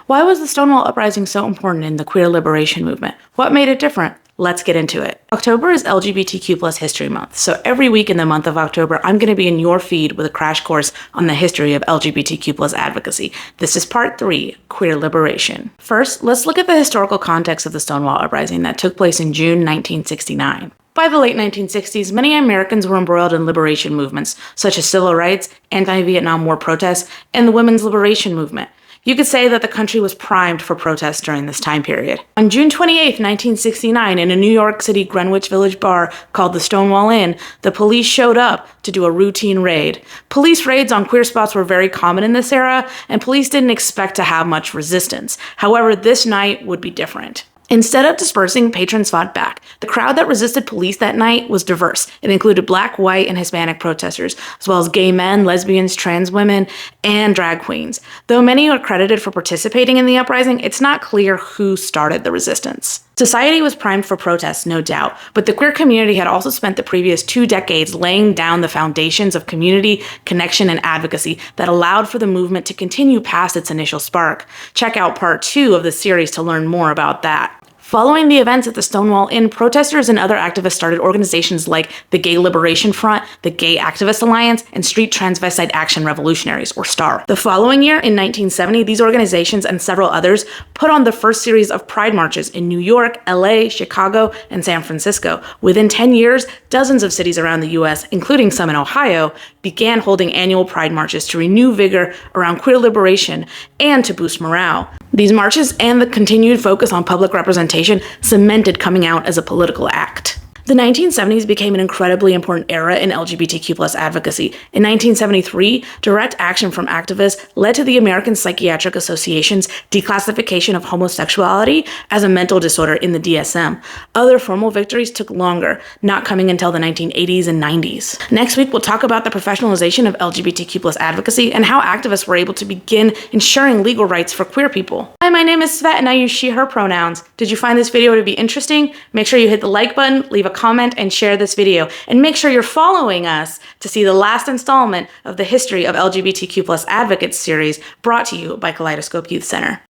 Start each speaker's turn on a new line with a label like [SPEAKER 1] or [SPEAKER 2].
[SPEAKER 1] Why was the Stonewall Uprising so important in the queer liberation movement? What made it different? Let's get into it. October is LGBTQ plus History Month, so every week in the month of October, I'm going to be in your feed with a crash course on the history of LGBTQ plus advocacy. This is part 3, Queer Liberation. First, let's look at the historical context of the Stonewall Uprising that took place in June 1969. By the late 1960s, many Americans were embroiled in liberation movements, such as civil rights, anti-Vietnam War protests, and the women's liberation movement. You could say that the country was primed for protests during this time period. On June 28, 1969, in a New York City Greenwich Village bar called the Stonewall Inn, the police showed up to do a routine raid. Police raids on queer spots were very common in this era, and police didn't expect to have much resistance. However, this night would be different. Instead of dispersing, patrons fought back. The crowd that resisted police that night was diverse. It included Black, white, and Hispanic protesters, as well as gay men, lesbians, trans women, and drag queens. Though many are credited for participating in the uprising, it's not clear who started the resistance. Society was primed for protests, no doubt, but the queer community had also spent the previous 2 decades laying down the foundations of community, connection, and advocacy that allowed for the movement to continue past its initial spark. Check out part 2 of the series to learn more about that. Following the events at the Stonewall Inn, protesters and other activists started organizations like the Gay Liberation Front, the Gay Activist Alliance, and Street Transvestite Action Revolutionaries, or STAR. The following year, in 1970, these organizations and several others put on the first series of pride marches in New York, LA, Chicago, and San Francisco. Within 10 years, dozens of cities around the US, including some in Ohio, began holding annual pride marches to renew vigor around queer liberation and to boost morale. These marches and the continued focus on public representation cemented coming out as a political act. The 1970s became an incredibly important era in LGBTQ plus advocacy. In 1973, direct action from activists led to the American Psychiatric Association's declassification of homosexuality as a mental disorder in the DSM. Other formal victories took longer, not coming until the 1980s and 90s. Next week, we'll talk about the professionalization of LGBTQ plus advocacy and how activists were able to begin ensuring legal rights for queer people. Hi, my name is Svet and I use she, her pronouns. Did you find this video to be interesting? Make sure you hit the like button, leave a comment, and share this video. And make sure you're following us to see the last installment of the History of LGBTQ plus Advocates series brought to you by Kaleidoscope Youth Center.